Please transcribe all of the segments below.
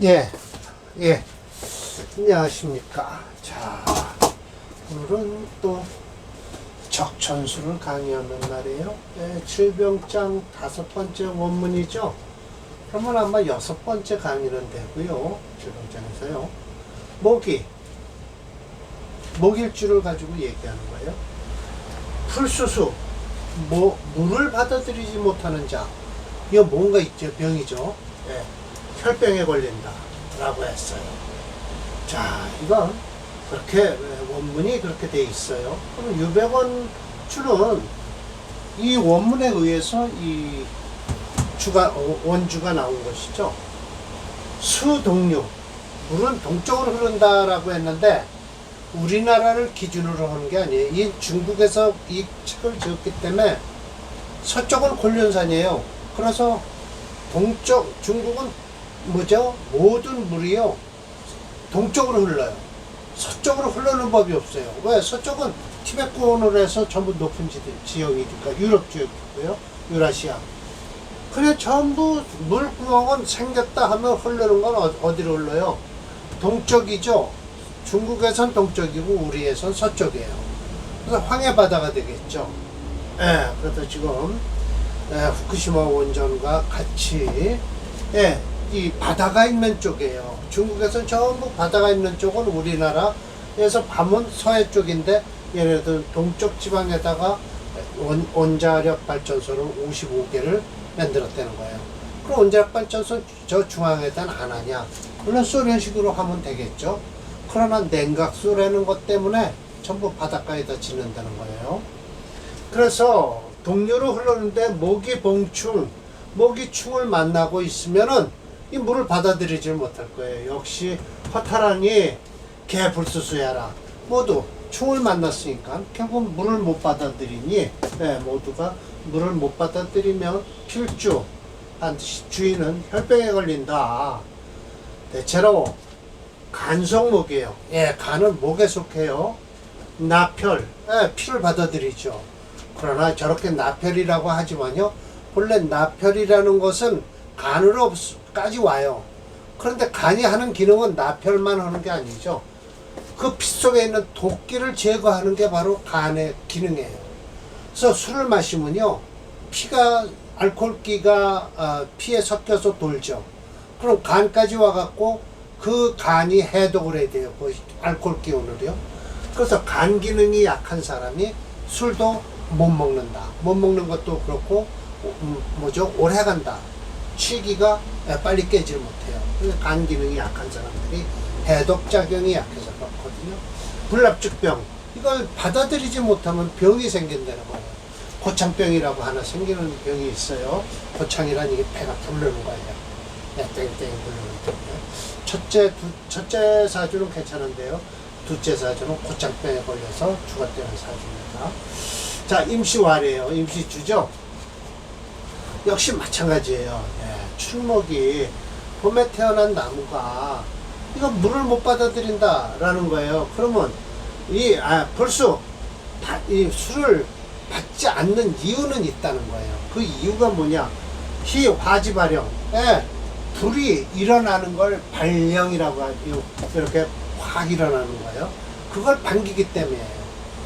예, 예. 안녕하십니까. 자, 오늘은 또 적천수를 강의하는 날이에요. 예, 질병장 5번째 원문이죠. 그러면 아마 6번째 강의는 되고요. 질병장에서요. 모기일주를 가지고 얘기하는 거예요. 풀수수, 물을 받아들이지 못하는 자. 이거 뭔가 있죠? 병이죠. 예, 혈병에 걸린다. 라고 했어요. 자, 이건 그렇게, 원문이 그렇게 돼 있어요. 그럼 유백원 주는 이 원문에 의해서 이 원주가 나온 것이죠. 수동류, 물은 동쪽으로 흐른다라고 했는데, 우리나라를 기준으로 하는 게 아니에요. 이 중국에서 이 책을 지었기 때문에 서쪽은 곤륜산이에요. 그래서 중국은 뭐죠? 모든 물이요, 동쪽으로 흘러요. 서쪽으로 흐르는 법이 없어요. 왜? 서쪽은 티베트권으로 해서 전부 높은 지역이니까, 유럽 지역이고요, 유라시아. 그래, 전부 물구멍은 생겼다 하면 흐르는 건 어디로 흘러요? 동쪽이죠. 중국에선 동쪽이고 우리에선 서쪽이에요. 그래서 황해바다가 되겠죠. 예, 그래서 지금 후쿠시마 원전과 같이 이 바다가 있는 쪽이에요. 중국에선 전부 바다가 있는 쪽은 우리나라에서 밤은 서해 쪽인데, 얘네들 동쪽 지방에다가 원자력 발전소를 55개를 만들었다는 거예요. 그럼 원자력 발전소 저 중앙에다 안 하냐? 물론 소련식으로 하면 되겠죠. 그러나 냉각수라는 것 때문에 전부 바닷가에다 짓는다는 거예요. 그래서 동류로 흐르는데 모기충을 만나고 있으면은 이 물을 받아들이질 못할 거예요. 역시 허탈하니 개불수수야라. 모두 충을 만났으니까 결국 물을 못 받아들이니, 모두가 물을 못 받아들이면 필주, 반드시 주인은 혈병에 걸린다. 대체로 간성목이에요. 예, 간은 목에 속해요. 나펼, 피를 받아들이죠. 그러나 저렇게 나펼이라고 하지만요, 본래 나펼이라는 것은 간으로까지 와요. 그런데 간이 하는 기능은 나펼만 하는 게 아니죠. 그 피 속에 있는 독기를 제거하는 게 바로 간의 기능이에요. 그래서 술을 마시면요, 알코올기가 피에 섞여서 돌죠. 그럼 간까지 와갖고 그 간이 해독을 해야 돼요. 그 알코올 기운을요. 그래서 간 기능이 약한 사람이 술도 못 먹는다. 못 먹는 것도 그렇고, 오래 간다. 취기가 빨리 깨질 못해요. 그래서 간 기능이 약한 사람들이 해독작용이 약해서 그렇거든요. 불납증병, 이걸 받아들이지 못하면 병이 생긴다는 거예요. 고창병이라고 하나 생기는 병이 있어요. 고창이란 이게 배가 부르는 거예요. 땡땡 부르는 병. 첫째 사주는 괜찮은데요, 둘째 사주는 고창병에 걸려서 죽었다는 사주입니다. 자, 임시왈이에요. 임시주죠. 역시 마찬가지예요. 출목이 봄에 태어난 나무가 이거 물을 못 받아들인다라는 거예요. 그러면 이 술을 받지 않는 이유는 있다는 거예요. 그 이유가 뭐냐? 희화지 발령. 불이 일어나는 걸 발령이라고 하죠. 이렇게 확 일어나는 거예요. 그걸 반기기 때문이에요.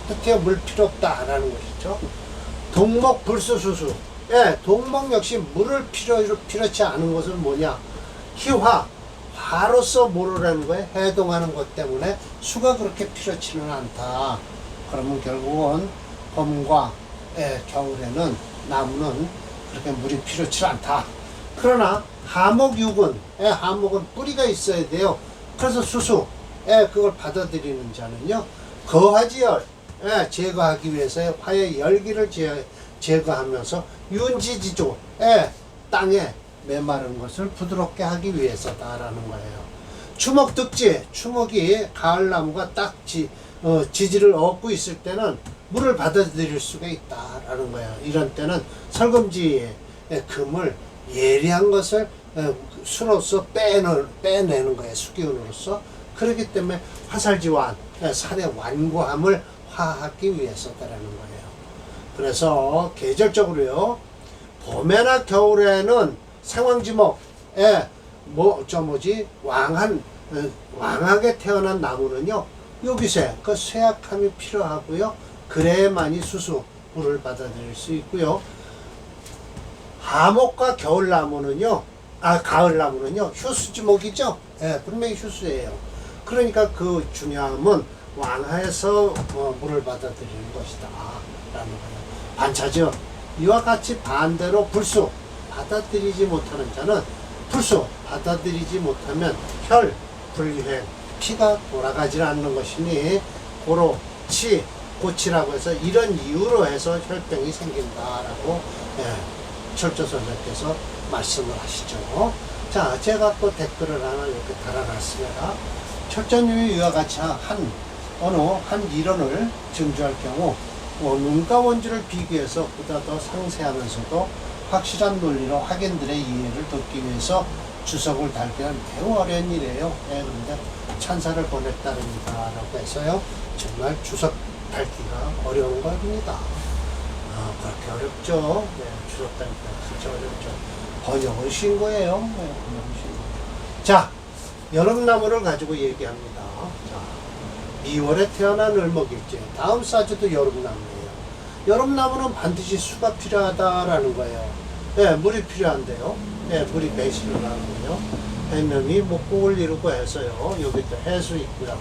어떻게 물 필요 없다라는 것이죠. 동목 불수수수. 동목 역시 물을 필요치 않은 것은 뭐냐? 화로서 모르라는 거예요. 해동하는 것 때문에 수가 그렇게 필요치는 않다. 그러면 결국은 봄과 겨울에는 나무는 그렇게 물이 필요치 않다. 그러나 하목육은, 하목은 뿌리가 있어야 돼요. 그래서 수수, 그걸 받아들이는 자는요, 거화지열, 제거하기 위해서 화의 열기를 제거하면서 윤지지조, 땅에 메마른 것을 부드럽게 하기 위해서다라는 거예요. 추목득지, 추목이 가을나무가 딱 지지를 얻고 있을 때는 물을 받아들일 수가 있다라는 거예요. 이런 때는 설금지의 금을 예리한 것을 수로서 빼내는 거예요. 수기운으로서. 그렇기 때문에 화살지완, 산의 완고함을 화하기 위해서다라는 거예요. 그래서 계절적으로요, 봄에나 겨울에는 생황지목, 왕하게 태어난 나무는요, 요기쇠, 그 쇠약함이 필요하고요. 그래야만이 수수물을 받아들일 수 있고요. 하목과 겨울나무는요, 가을나무는요, 휴수지목이죠. 예, 분명히 휴수예요. 그러니까 그 중요함은 왕하에서 물을 받아들이는 것이다. 라는 거예요. 반차죠. 이와 같이 반대로 불수, 받아들이지 못하는 자는 불수, 받아들이지 못하면 혈, 불유행, 피가 돌아가지 않는 것이니 고로, 치, 고치라고 해서 이런 이유로 해서 혈병이 생긴다라고 철조선생께서 말씀을 하시죠. 자, 제가 또 댓글을 하나 이렇게 달아놨습니다. 철조님이 이와 같이 어느 한 이론을 증주할 경우 문과 원주를 비교해서 보다 더 상세하면서도 확실한 논리로 학인들의 이해를 돕기 위해서 주석을 달기는 매우 어려운 일이에요. 그런데 찬사를 보냈다릅니다. 라고 해서요. 정말 주석 달기가 어려운 겁니다. 그렇게 어렵죠. 주석 달기가 진짜 어렵죠. 번역을 쉰 거예요. 번역을 쉰 거. 자, 여름나무를 가지고 얘기합니다. 자, 2월에 태어난 을목일지. 다음 사주도 여름나무예요. 여름나무는 반드시 수가 필요하다라는 거예요. 물이 필요한데요. 물이 배실을 하는군요. 해면이 목국을 이루고 해서요. 여기 또 해수 있고요.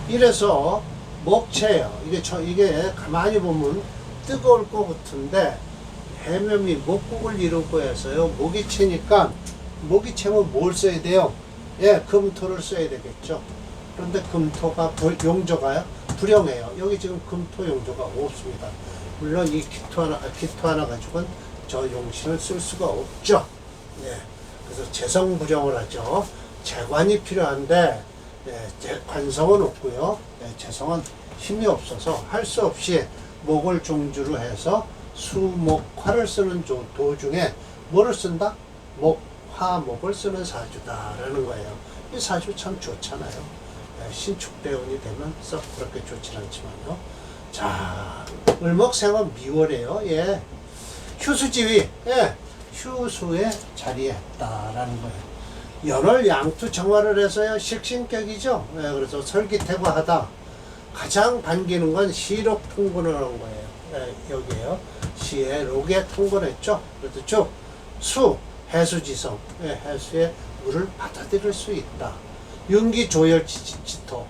이래서 목체예요. 이게 가만히 보면 뜨거울 것 같은데 해면이 목국을 이루고 해서요. 모기채니까 모기채면 뭘 써야 돼요? 금토를 써야 되겠죠. 그런데 금토가 용조가요? 불용해요. 여기 지금 금토 용조가 없습니다. 물론 이 기토 하나 가지고는 저 용신을 쓸 수가 없죠. 그래서 재성불용을 하죠. 재관이 필요한데 관성은 없고요. 재성은 힘이 없어서 할 수 없이 목을 종주로 해서 수목화를 쓰는 도중에 뭐를 쓴다? 화목을 쓰는 사주다라는 거예요. 이 사주 참 좋잖아요. 신축대운이 되면 썩 그렇게 좋진 않지만요. 자, 을목생은 미월이에요. 휴수지위, 휴수에 자리했다라는 거예요. 연월 양투 정화를 해서요, 식신격이죠. 그래서 설기태과하다. 가장 반기는 건 시록 통분을 하는 거예요. 여기에요. 시에 록에 통분했죠. 그래서 쭉, 수, 해수지성, 해수에 물을 받아들일 수 있다. 윤기 조열지토,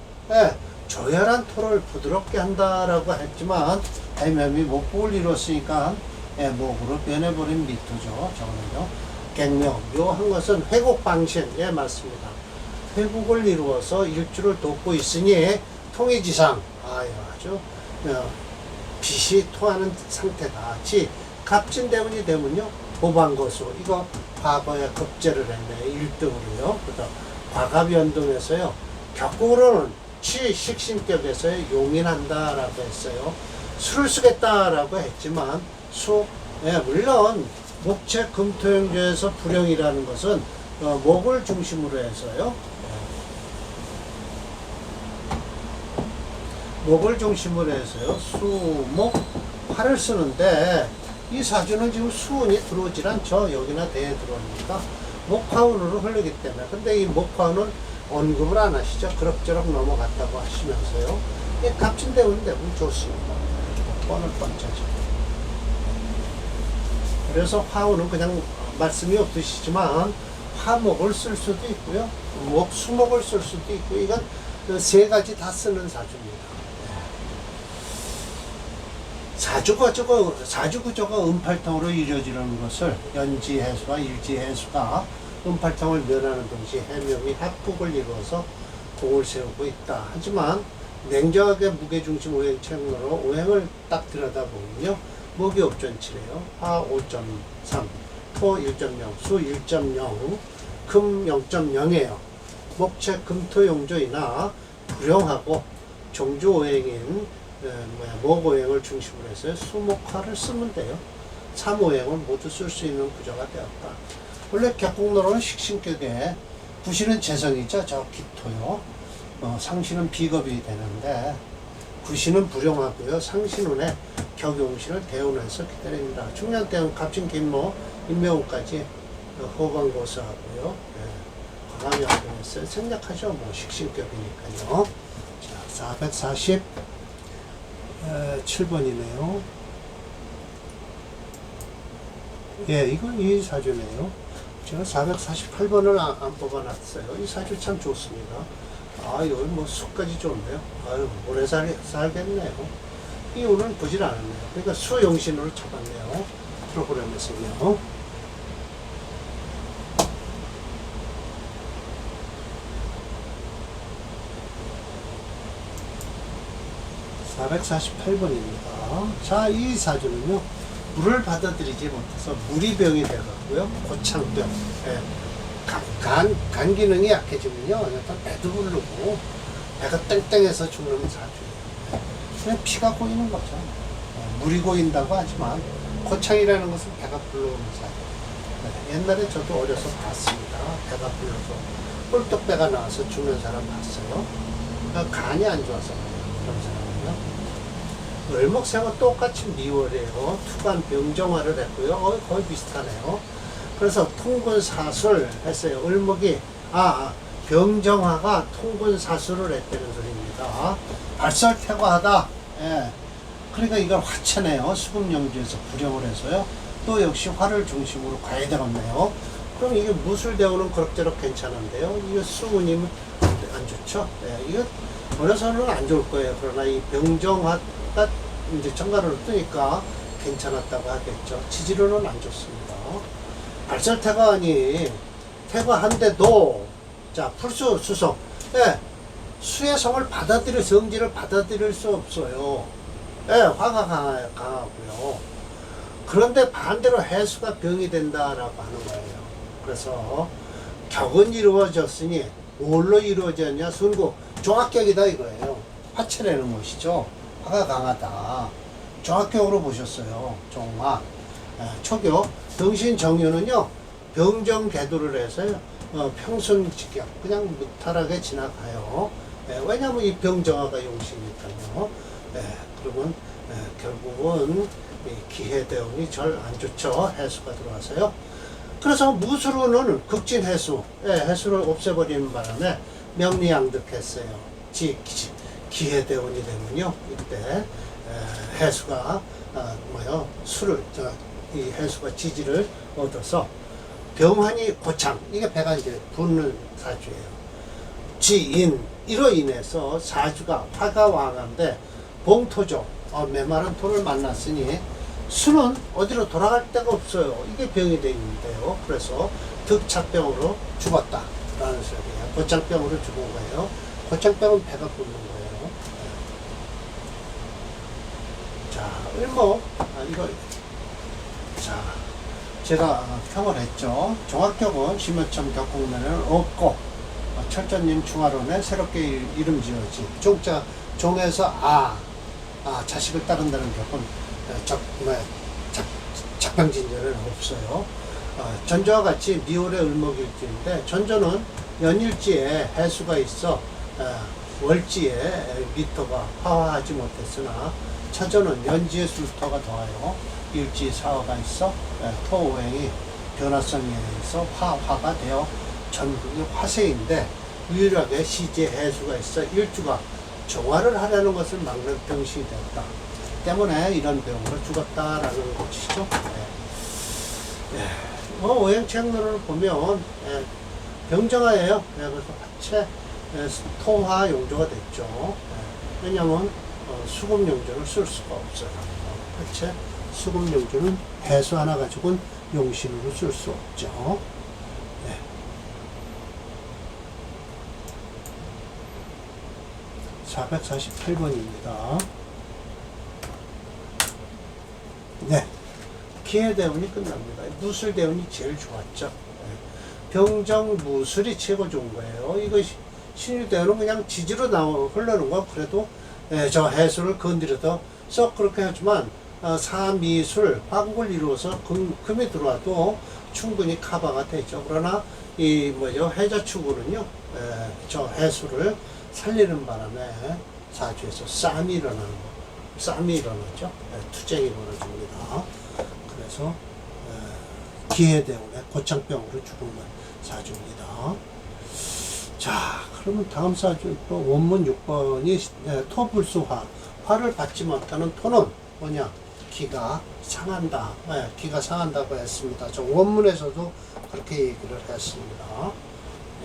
조열한 토를 부드럽게 한다라고 했지만 해면이 목국을 이뤘으니까 목으로 변해버린 미토죠. 저거는요. 갱명, 묘한 것은 회곡방신, 맞습니다. 회곡을 이루어서 일주를 돕고 있으니 통이지상, 아주 빛이 토하는 상태다. 갑진대운이 되면요, 보방거수, 이거 과거에 급제를 했네. 1등으로요. 그다음 과갑연동에서요, 격국으로는 식신격에서요, 용인한다라고 했어요. 술을 쓰겠다라고 했지만 물론 목체 금토용조에서 불용이라는 것은 목을 중심으로 해서요. 목을 중심으로 해서요. 수목 화를 쓰는데 이 사주는 지금 수운이 들어오질 않죠. 여기나 대에 들어오니까 목화운으로 흐르기 때문에. 근데 이 목화운은 언급을 안 하시죠. 그럭저럭 넘어갔다고 하시면서요. 갑진대운 되면 좋습니다. 뻔을 뻔짜죠. 그래서 화운은 그냥 말씀이 없으시지만 화목을 쓸 수도 있고요. 수목을 쓸 수도 있고, 이건 세 가지 다 쓰는 사주입니다. 사주구조가 음팔통으로 이루어지는 것을 연지해수와 일지해수가 음팔통을 면하는 동시에 해명이 합국을 이루어서 공을 세우고 있다. 하지만 냉정하게 무게중심 오행책로로 오행을 딱 들여다보면요. 목이 옵전치래요. 화 5.3, 토 1.0, 수 1.0, 금 0.0이에요. 목체 금토용조이나 불용하고 종주오행인 목오행을 중심으로 해서 수목화를 쓰면 돼요. 삼오행을 모두 쓸 수 있는 구조가 되었다. 원래 격국노로는 식신격에 구신은 재성이죠. 저 기토요. 상신은 비겁이 되는데 구신은 불용하고요. 상신운에 격용신을 대운해서 기다립니다. 중요한 때는 갑진, 김모, 임명까지 호방고사하고요. 마감이 안 되겠어요. 생략하죠. 뭐 식신격이니까요. 자, 447번이네요. 예, 이건 이 사주네요. 제가 448번을 안 뽑아놨어요. 이 사주 참 좋습니다. 아, 여기 뭐 수까지 좋은데요. 아유, 오래 살겠네요. 이 운은 보질 않았네요. 그러니까 수용신으로 잡았네요. 프로그램에서요. (448번입니다) 자, 이 사주는요, 물을 받아들이지 못해서 물이병이 돼가고요, 고창병, 예. 간 기능이 약해지면요, 일단 배도 부르고 배가 땡땡해서 죽는 사주예요. 그냥 피가 고이는 거죠. 물이 고인다고 하지만 고창이라는 것은 배가 불러오는 사주. 옛날에 저도 어려서 봤습니다. 배가 불러서 꿀떡배가 나와서 죽는 사람 봤어요. 그러니까 간이 안 좋아서 그런 사람은요. 을목생은 똑같이 미월이에요. 투간 병정화를 했고요. 거의 비슷하네요. 그래서 통근사술 했어요. 을목이 병정화가 통근사술을 했다는 소리입니다. 발설태과하다. 예. 그러니까 이걸 화체네요. 수금영주에서 불영을 해서요. 또 역시 화를 중심으로 가야 되겠네요. 그럼 이게 무술대우는 그럭저럭 괜찮은데요. 이거 수운이면 안 좋죠. 예. 이거 어려서는 안 좋을 거예요. 그러나 이 병정화가 이제 정가를 뜨니까 괜찮았다고 하겠죠. 지지로는 안 좋습니다. 발설태과하니 태과한데도 자 풀수 수성, 예, 수의 성을 받아들일 성질을 받아들일 수 없어요. 예, 화가 강하고요. 그런데 반대로 해수가 병이 된다라고 하는 거예요. 그래서 격은 이루어졌으니 뭘로 이루어졌냐? 순구 종합격이다 이거예요. 화체라는 것이죠. 화가 강하다. 종합격으로 보셨어요. 종합. 초교. 병신정유는요, 병정개도를 해서요, 평순직격, 그냥 무탈하게 지나가요. 왜냐하면 이 병정화가 용시니까요. 그러면 결국은 기해대운이 절 안 좋죠. 해수가 들어와서요. 그래서 무술로는 극진해수, 해수를 없애버리는 바람에 명리양득했어요. 기해대운이 되면요, 이때 해수가 술을 이 해수가 지지를 얻어서 병환이 고창, 이게 배가 이제 붓는 사주예요. 지인, 이로 인해서 사주가 화가 왕한데 봉토죠. 메마른 토를 만났으니 수는 어디로 돌아갈 데가 없어요. 이게 병이 되어 있는데요. 그래서 득착병으로 죽었다 라는 소리예요. 고창병으로 죽은 거예요. 고창병은 배가 붓는 거예요. 자, 을목, 이거 자, 제가 평을 했죠. 종합격은 심여점 격국면에는 없고, 철저님 중화론에 새롭게 이름 지어지. 종에서 자식을 따른다는 격은 작병진전은 없어요. 전조와 같이 미월의 을목일지인데, 전조는 연일지에 해수가 있어 월지에 미토가 화화하지 못했으나, 차조는 연지에 술토가 더하여 일지 사화가 있어 토오행이 변화성에 의해서 화가 되어 전국이 화세인데, 유일하게 시지에 해수가 있어 일주가 정화를 하려는 것을 막는 병신이 되었다 때문에 이런 병으로 죽었다라는 것이죠. 오행책론을 보면 병정화예요. 그래서 화체 토화 용조가 됐죠. 왜냐하면 수금 용조를 쓸 수가 없어요. 화체 수금 용조는 해수 하나 가지고는 용신으로 쓸 수 없죠. 448번입니다. 네. 기해대운이 끝납니다. 무술대운이 제일 좋았죠. 병정 무술이 최고 좋은 거예요. 이거 신유대운은 그냥 지지로 흘러는 거 그래도 저 해수를 건드려서 썩 그렇게 하지만 사미술, 화국을 이루어서 금이 들어와도 충분히 커버가 되죠. 그러나 해자축으로는요, 저 해수를 살리는 바람에 사주에서 싸움이 일어나는 거, 싸움이 일어나죠. 투쟁이 벌어집니다. 그래서 기해대운에 고창병으로 죽은 사주입니다. 자, 그러면 다음 사주 또 원문 6번이 토불수화. 화를 받지 못하는 토는 뭐냐? 기가 상한다. 기가 상한다고 했습니다. 저 원문에서도 그렇게 얘기를 했습니다.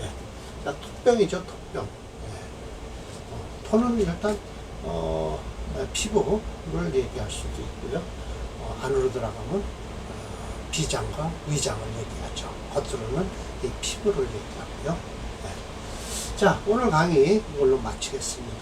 예. 자, 토병이죠, 토병. 예. 토는 일단 피부를 얘기할 수도 있고요. 안으로 들어가면 비장과 위장을 얘기하죠. 겉으로는 이 피부를 얘기하고요. 네. 자, 오늘 강의 이걸로 마치겠습니다.